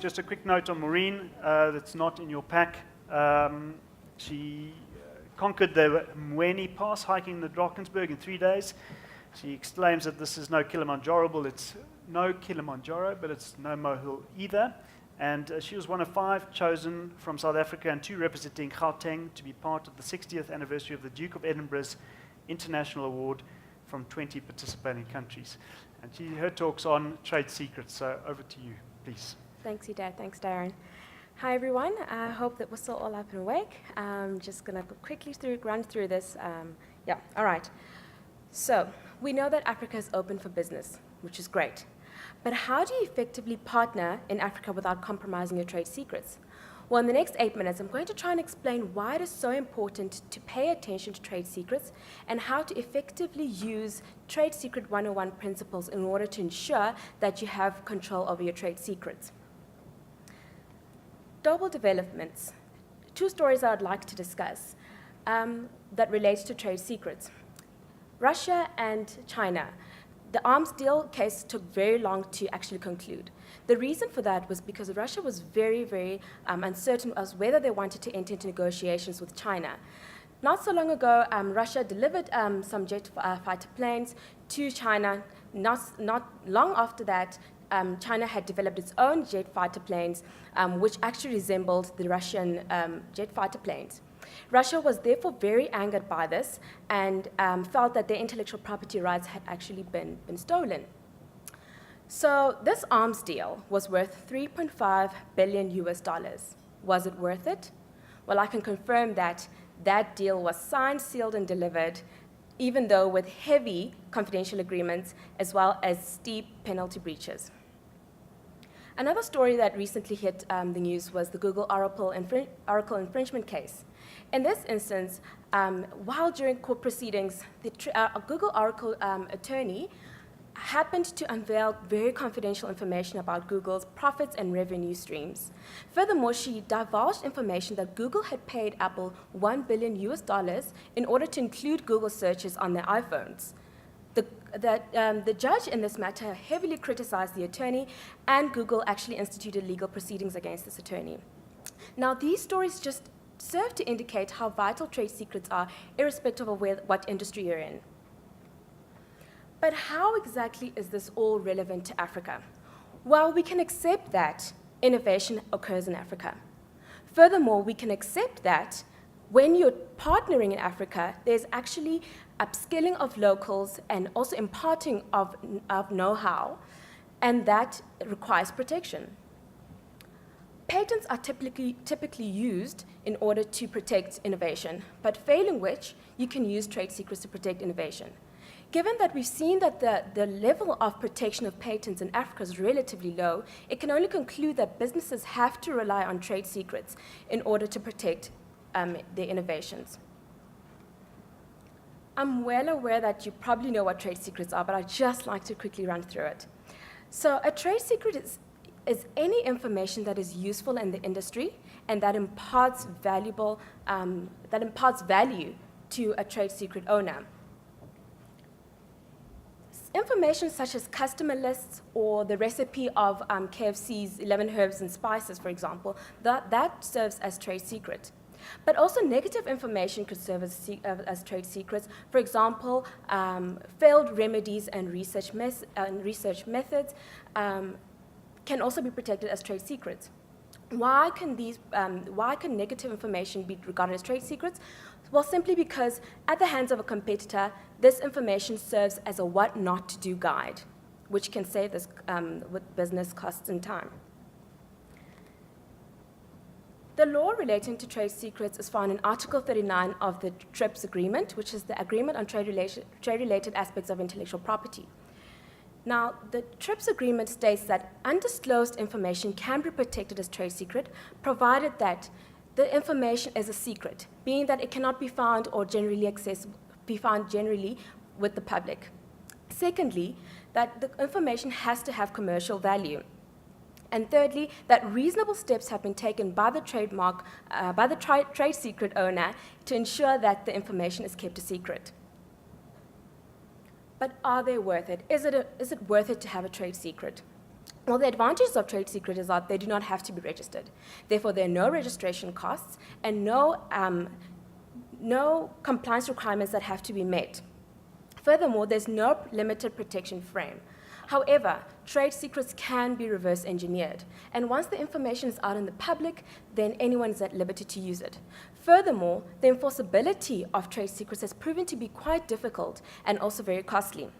just a quick note on Maureen that's not in your pack. She conquered the Mweni Pass, hiking the Drakensberg in 3 days. She exclaims that this is no Kilimanjaro, but it's no Kilimanjaro, but it's no molehill either. And she was one of 5 chosen from South Africa and 2 representing Gauteng to be part of the 60th anniversary of the Duke of Edinburgh's International Award from 20 participating countries. And her talk's on trade secrets, so over to you, please. Thanks, Ida. Thanks, Darren. Hi, everyone. I hope that we're still all up and awake. I'm just going to quickly run through this. All right. So we know that Africa is open for business, which is great. But how do you effectively partner in Africa without compromising your trade secrets? Well, in the next 8 minutes, I'm going to try and explain why it is so important to pay attention to trade secrets and how to effectively use Trade Secret 101 principles in order to ensure that you have control over your trade secrets. Global developments. 2 stories I'd like to discuss that relates to trade secrets. Russia and China. The arms deal case took very long to actually conclude. The reason for that was because Russia was very, very uncertain as whether they wanted to enter into negotiations with China. Not so long ago, Russia delivered some jet fighter planes to China. Not long after that, China had developed its own jet fighter planes, which actually resembled the Russian jet fighter planes. Russia was therefore very angered by this and felt that their intellectual property rights had actually been stolen. So this arms deal was worth $3.5 billion US. Was it worth it? Well, I can confirm that that deal was signed, sealed, and delivered, even though with heavy confidential agreements as well as steep penalty breaches. Another story that recently hit the news was the Google Oracle infringement case. In this instance, while during court proceedings, the Google Oracle attorney happened to unveil very confidential information about Google's profits and revenue streams. Furthermore, she divulged information that Google had paid Apple $1 billion US in order to include Google searches on their iPhones. The judge in this matter heavily criticized the attorney, and Google actually instituted legal proceedings against this attorney. Now, these stories just serve to indicate how vital trade secrets are, irrespective of what industry you're in. But how exactly is this all relevant to Africa? Well, we can accept that innovation occurs in Africa. Furthermore, we can accept that when you're partnering in Africa, there's actually upskilling of locals and also imparting of know-how, and that requires protection. Patents are typically used in order to protect innovation, but failing which, you can use trade secrets to protect innovation. Given that we've seen that the level of protection of patents in Africa is relatively low, it can only conclude that businesses have to rely on trade secrets in order to protect their innovations. I'm well aware that you probably know what trade secrets are, but I'd just like to quickly run through it. So a trade secret is any information that is useful in the industry and that imparts value to a trade secret owner. Information such as customer lists or the recipe of KFC's 11 herbs and spices, for example, that serves as trade secret. But also negative information could serve as trade secrets. For example, failed remedies and research methods can also be protected as trade secrets. Why can negative information be regarded as trade secrets? Well, simply because at the hands of a competitor, this information serves as a what not to do guide, which can save us with business costs and time. The law relating to trade secrets is found in Article 39 of the TRIPS Agreement, which is the Agreement on Trade-Related Aspects of Intellectual Property. Now, the TRIPS Agreement states that undisclosed information can be protected as trade secret, provided that the information is a secret, meaning that it cannot be found or generally with the public. Secondly, that the information has to have commercial value. And thirdly, that reasonable steps have been taken by the trade secret owner to ensure that the information is kept a secret. But are they worth it? Is it worth it to have a trade secret? Well, the advantages of trade secret is that they do not have to be registered. Therefore, there are no registration costs and no compliance requirements that have to be met. Furthermore, there's no limited protection frame. However, trade secrets can be reverse engineered, and once the information is out in the public, then anyone is at liberty to use it. Furthermore, the enforceability of trade secrets has proven to be quite difficult and also very costly.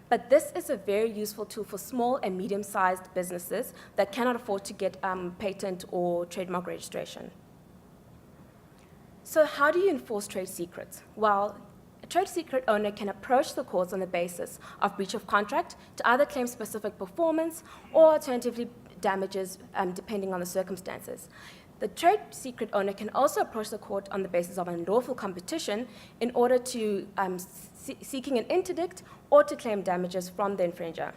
But this is a very useful tool for small and medium-sized businesses that cannot afford to get patent or trademark registration. So how do you enforce trade secrets? Well, a trade secret owner can approach the courts on the basis of breach of contract to either claim specific performance or alternatively damages depending on the circumstances. The trade secret owner can also approach the court on the basis of unlawful competition in order to seeking an interdict or to claim damages from the infringer.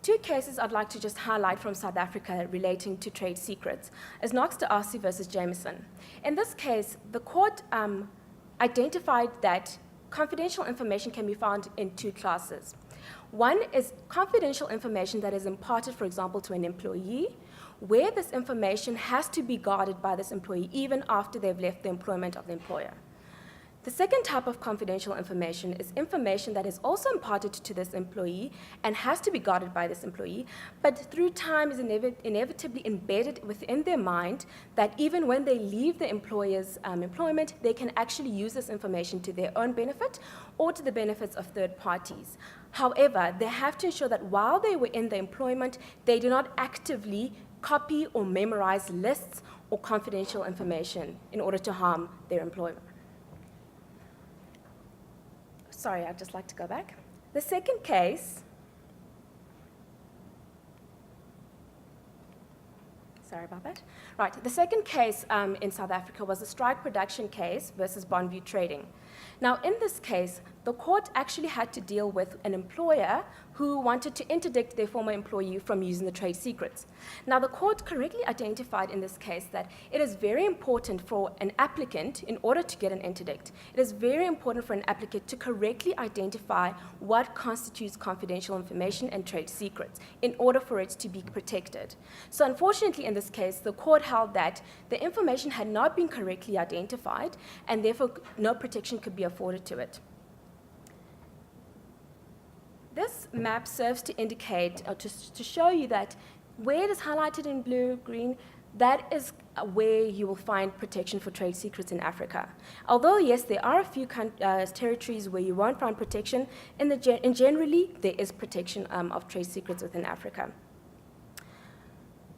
Two cases I'd like to just highlight from South Africa relating to trade secrets is Knox de Arcy versus Jameson. In this case, the court identified that confidential information can be found in two classes. One is confidential information that is imparted, for example, to an employee, where this information has to be guarded by this employee even after they've left the employment of the employer. The second type of confidential information is information that is also imparted to this employee and has to be guarded by this employee, but through time is inevitably embedded within their mind that even when they leave the employer's employment, they can actually use this information to their own benefit or to the benefits of third parties. However, they have to ensure that while they were in the employment, they do not actively copy or memorize lists or confidential information in order to harm their employer. Sorry, I'd just like to go back. The second case, sorry about that. Right, the second case in South Africa was the strike production case versus Bondview Trading. Now, in this case, the court actually had to deal with an employer who wanted to interdict their former employee from using the trade secrets. Now, the court correctly identified in this case that it is very important for an applicant, in order to get an interdict, it is very important for an applicant to correctly identify what constitutes confidential information and trade secrets in order for it to be protected. So unfortunately, in this case, the court held that the information had not been correctly identified, and therefore no protection could be afforded to it. This map serves to indicate, or to show you that where it is highlighted in blue, green, that is where you will find protection for trade secrets in Africa. Although, yes, there are a few territories where you won't find protection, and generally, there is protection of trade secrets within Africa.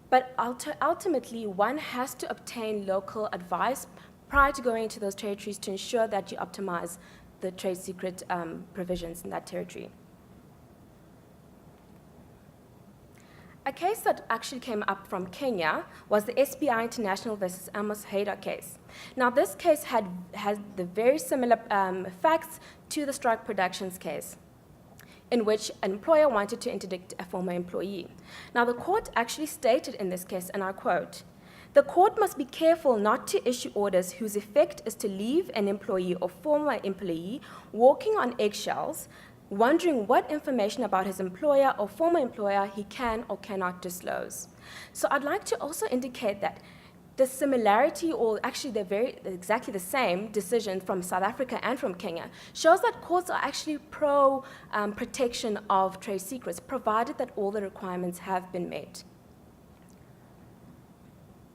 But ultimately, one has to obtain local advice prior to going into those territories to ensure that you optimize the trade secret provisions in that territory. A case that actually came up from Kenya was the SBI International versus Amos Hader case. Now, this case has the very similar facts to the strike productions case, in which an employer wanted to interdict a former employee. Now, the court actually stated in this case, and I quote, "The court must be careful not to issue orders whose effect is to leave an employee or former employee walking on eggshells, wondering what information about his employer or former employer he can or cannot disclose." So I'd like to also indicate that the similarity, or actually they're exactly the same decision from South Africa and from Kenya, shows that courts are actually pro-protection of trade secrets, provided that all the requirements have been met.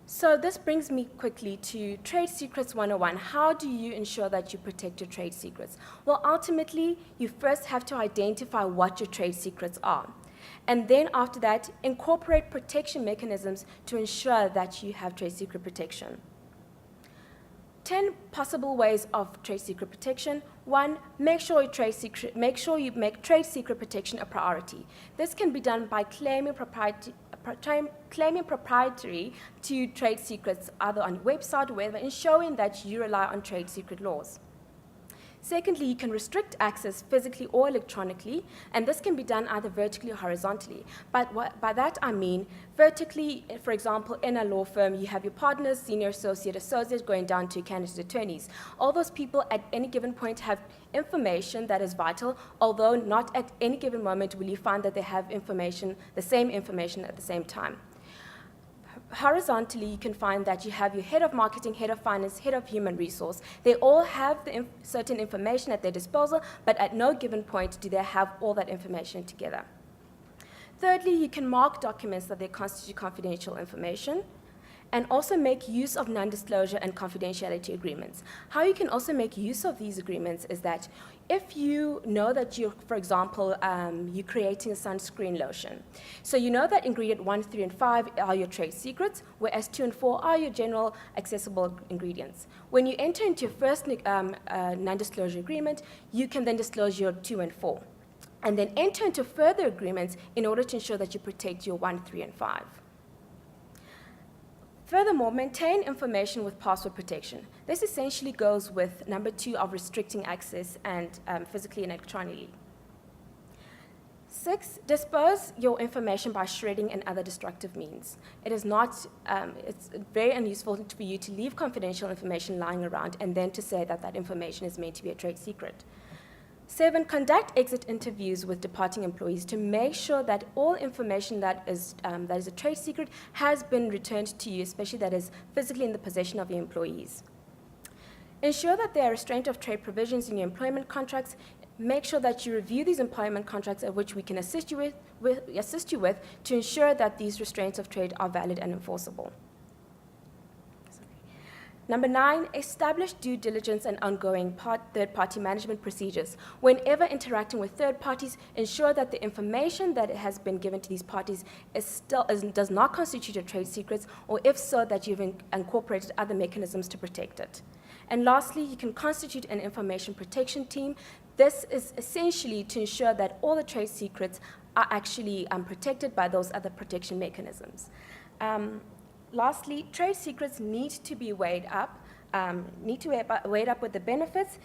So this brings me quickly to Trade Secrets 101. How do you ensure that you protect your trade secrets? Well, ultimately, you first have to identify what your trade secrets are. And then after that, incorporate protection mechanisms to ensure that you have trade secret protection. 10 possible ways of trade secret protection. 1, make sure you make trade secret protection a priority. This can be done by claiming proprietary to trade secrets either on your website or wherever, and showing that you rely on trade secret laws. Secondly, you can restrict access physically or electronically, and this can be done either vertically or horizontally. But by that I mean vertically, for example, in a law firm, you have your partners, senior associate, associate, going down to candidate attorneys. All those people at any given point have information that is vital, although not at any given moment will you find that they have information, the same information at the same time. Horizontally, you can find that you have your head of marketing, head of finance, head of human resource. They all have certain information at their disposal, but at no given point do they have all that information together. Thirdly, you can mark documents that they constitute confidential information, and also make use of non-disclosure and confidentiality agreements. How you can also make use of these agreements is that if you know that you're, for example, you're creating a sunscreen lotion. So you know that ingredient 1, 3, and 5 are your trade secrets, whereas 2 and 4 are your general accessible ingredients. When you enter into your first non-disclosure agreement, you can then disclose your 2 and 4, and then enter into further agreements in order to ensure that you protect your 1, 3, and 5. Furthermore, maintain information with password protection. This essentially goes with number 2 of restricting access and physically and electronically. 6, dispose your information by shredding and other destructive means. It is not, it's very unuseful for you to leave confidential information lying around and then to say that that information is meant to be a trade secret. 7, conduct exit interviews with departing employees to make sure that all information that is a trade secret has been returned to you, especially that is physically in the possession of your employees. Ensure that there are restraint of trade provisions in your employment contracts. Make sure that you review these employment contracts at which we can assist you with to ensure that these restraints of trade are valid and enforceable. Number 9, establish due diligence and ongoing third-party management procedures. Whenever interacting with third parties, ensure that the information that has been given to these parties does not constitute your trade secrets, or if so, that you've incorporated other mechanisms to protect it. And lastly, you can constitute an information protection team. This is essentially to ensure that all the trade secrets are actually protected by those other protection mechanisms. Lastly, trade secrets need to be weighed up with the benefits,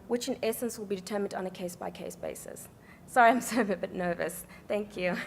which in essence will be determined on a case-by-case basis. Sorry, I'm so a bit nervous. Thank you.